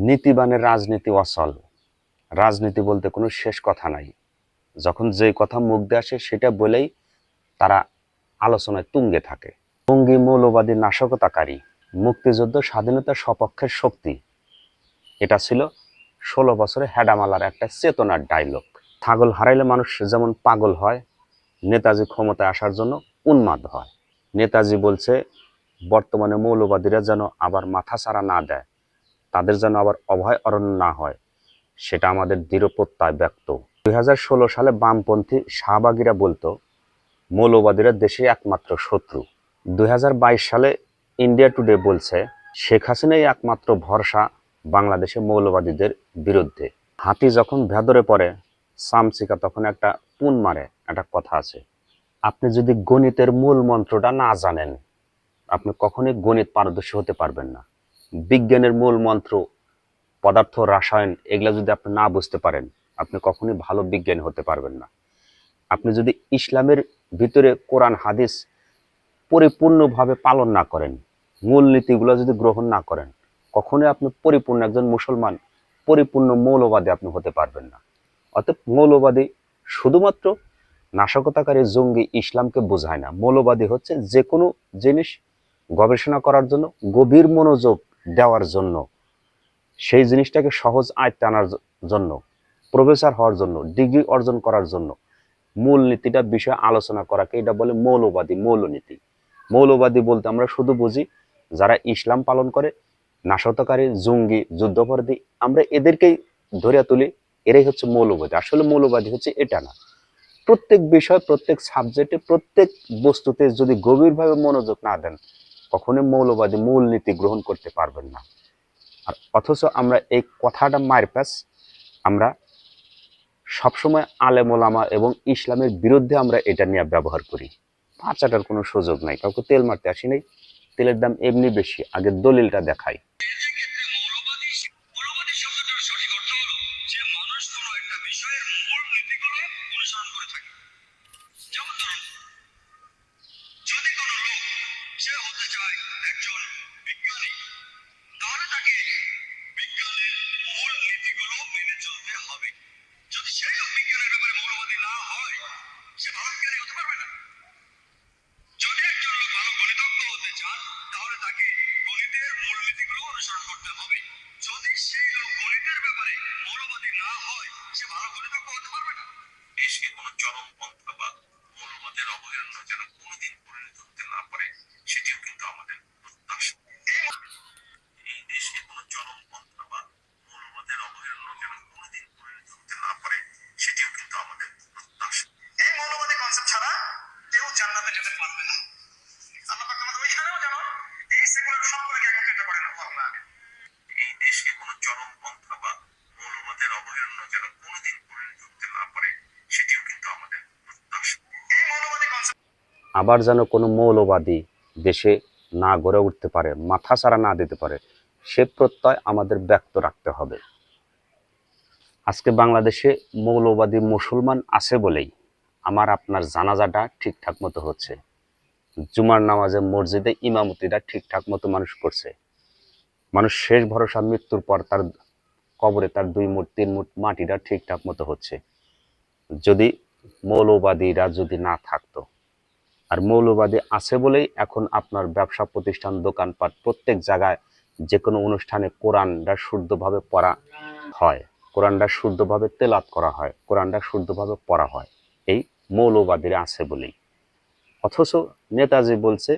নীতিবানের রাজনীতি অচল। রাজনীতি বলতে কোনো শেষ কথা নাই। যখন যে কথা মুখ দিয়ে আসে সেটা বলেই তারা আলোচনায় তুঙ্গে থাকে। জঙ্গি, মৌলবাদী, নাশকতাকারী, মুক্তিযুদ্ধ, স্বাধীনতার সপক্ষের শক্তি, এটা ছিল 16 বছরে হেডামালার একটা চেতনার ডায়লগ। ছাগল হারাইলে মানুষ যেমন পাগল হয়, নেতাজি ক্ষমতায় আসার জন্য উন্মাদ হয়। নেতাজি বলছে বর্তমানে মৌলবাদীরা যেন আবার মাথাছাড়া না দেয়, তাদের যেন আবার অভয় অরণ্য না হয়, সেটা আমাদের দৃঢ় প্রত্যয় ব্যক্ত। 2016 সালে বামপন্থী শাহবাগীরা বলতো মৌলবাদীরা দেশে একমাত্র শত্রু। 2022 সালে ইন্ডিয়া টুডে বলছে শেখ হাসিনাই একমাত্র ভরসা বাংলাদেশে মৌলবাদীদের বিরুদ্ধে। হাতি যখন ভেদরে পড়ে চামচিকা তখন একটা পুন মারে, একটা কথা আছে। আপনি যদি গণিতের মূল মন্ত্রটা না জানেন, আপনি কখনোই গণিত পারদর্শী হতে পারবেন না। বিজ্ঞানের মূল মন্ত্র, পদার্থ, রাসায়ন, এগুলা যদি আপনি না বুঝতে পারেন, আপনি কখনোই ভালো বিজ্ঞানী হতে পারবেন না। আপনি যদি ইসলামের ভিতরে কোরআন হাদিস পরিপূর্ণভাবে পালন না করেন, মূল নীতিগুলো যদি গ্রহণ না করেন, কখনোই আপনি পরিপূর্ণ একজন মুসলমান, পরিপূর্ণ মৌলবাদী আপনি হতে পারবেন না। অতএব মৌলবাদী শুধুমাত্র নাশকতাকারী, জঙ্গি, ইসলামকে বোঝায় না। মৌলবাদী হচ্ছে যে কোনো জিনিস গবেষণা করার জন্য, গভীর মনোযোগ দেওয়ার জন্য, সেই জিনিসটাকে সহজ আয়ত্তে আনার জন্য, প্রফেসর হওয়ার জন্য, ডিগ্রি অর্জন করার জন্য মূল নীতিটা বিষয়ে আলোচনা করাকে এটা বলে মৌলবাদী, মৌলনীতি। মৌলবাদী বলতে আমরা শুধু বুঝি যারা ইসলাম পালন করে, নাশকতাকারী, জঙ্গি, যুদ্ধাপরাধী, আমরা এদেরকেই ধরে তুলি, এরাই হচ্ছে মৌলবাদী। আসলে মৌলবাদী হচ্ছে এটা না। প্রত্যেক বিষয়, প্রত্যেক সাবজেক্টে, প্রত্যেক বস্তুতে যদি গভীরভাবে মনোযোগ না দেন, কখনোই মৌলবাদী মূলনীতি গ্রহণ করতে পারবেন না। আর অথচ আমরা এই কথাটা মায়ের প্যাচ, আমরা সবসময় আলেম ওলামা এবং ইসলামের বিরুদ্ধে আমরা এটা নিয়ে ব্যবহার করি। পাঁচাটার কোনো সুযোগ নাই, কাউকে তেল মারতে আসি নাই, তেলের দাম এমনি বেশি, আগে দলিলটা দেখাই। যদি সেই লোক বিজ্ঞানের ব্যাপারে মৌলবাদী না হয়, সে ভালো বিজ্ঞানী হতে পারবে না। যদি একজন লোক ভালো গণিতজ্ঞ হতে চান, তাহলে তাকে গণিতের মূলনীতিগুলো অনুসরণ করতে হবে। যদি সেই লোক গণিতের ব্যাপারে মৌলবাদী না হয়, সে ভালো গণিতজ্ঞ হতে পারবে না। দেশকে কোনো চরমপন্থা বা মৌলবাদের অবহেলন্য যেন কোনোদিন পরিণত হতে না পারে, সেটিও কিন্তু আমাদের প্রত্যাশা। এই দেশকে কোনো চরমপন্থা বা মৌলবাদের অবহেলন্য যেন কোনোদিন পরিণত হতে না পারে, সেটিও কিন্তু আমাদের প্রত্যাশা। এই মৌলবাদী কনসেপ্ট ছাড়া কেউ জান্নাতে যেতে পারবে না। আল্লাহ পাক আমাদের ওইখানেও যেন এই সেকুলার সবগুলোকে একত্রিত করেন। আল্লাহুম্মা আমিন। এই দেশকে কোনো চরমপন্থা বা মৌলবাদের অবহেলন্য যেন কোনোদিন পরিণত হতে না পারে, সেটিও কিন্তু আমাদের প্রত্যাশা। এই মৌলবাদী কনসেপ্ট আবার যেন কোনো মৌলবাদী দেশে না গড়ে উঠতে পারে, মাথাছাড়া না দিতে পারে, সে প্রত্যয় আমাদের ব্যক্ত রাখতে হবে। আজকে বাংলাদেশে মৌলবাদী মুসলমান আছে বলেই আমার আপনার জানাজাটা ঠিকঠাক মতো হচ্ছে, জুমার নামাজে মসজিদে ইমামতিটা ঠিকঠাক মতো মানুষ করছে। মানুষ শেষ ভরসা মৃত্যুর পর তার কবরে তার 2 মুঠ 3 মুঠ মাটিটা ঠিকঠাক মতো হচ্ছে। যদি মৌলবাদীরা যদি না থাকতো, আর মৌলবাদী আছে বলেই এখন আপনার ব্যবসা প্রতিষ্ঠান, দোকানপাট, প্রত্যেক জায়গায় যে কোনো অনুষ্ঠানে কোরআনটা শুদ্ধভাবে পড়া হয়, কোরআনটা শুদ্ধভাবে তেলাওয়াত করা হয়, কোরআনটা শুদ্ধভাবে পড়া হয়, এই মৌলবাদীরা আছে বলেই। অথচ নেতাজি বলছে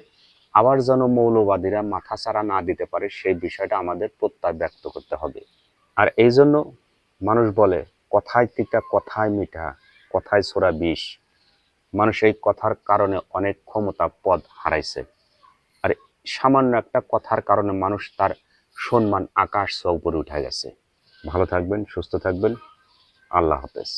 আবার যেন মৌলবাদীরা মাথাছাড়া না দিতে পারে, সেই বিষয়টা আমাদের প্রত্যয় ব্যক্ত করতে হবে। আর এই জন্য মানুষ বলে কথায় তিতা কথায় মিঠা, কথায় ছোড়া বিষ। মানুষ এই কথার কারণে অনেক ক্ষমতা, পদ হারাইছে। আর সামান্য একটা কথার কারণে মানুষ তার সম্মান আকাশ ছোঁয়া উপরে উঠে গেছে। ভালো থাকবেন, সুস্থ থাকবেন, আল্লাহ হাফেজ।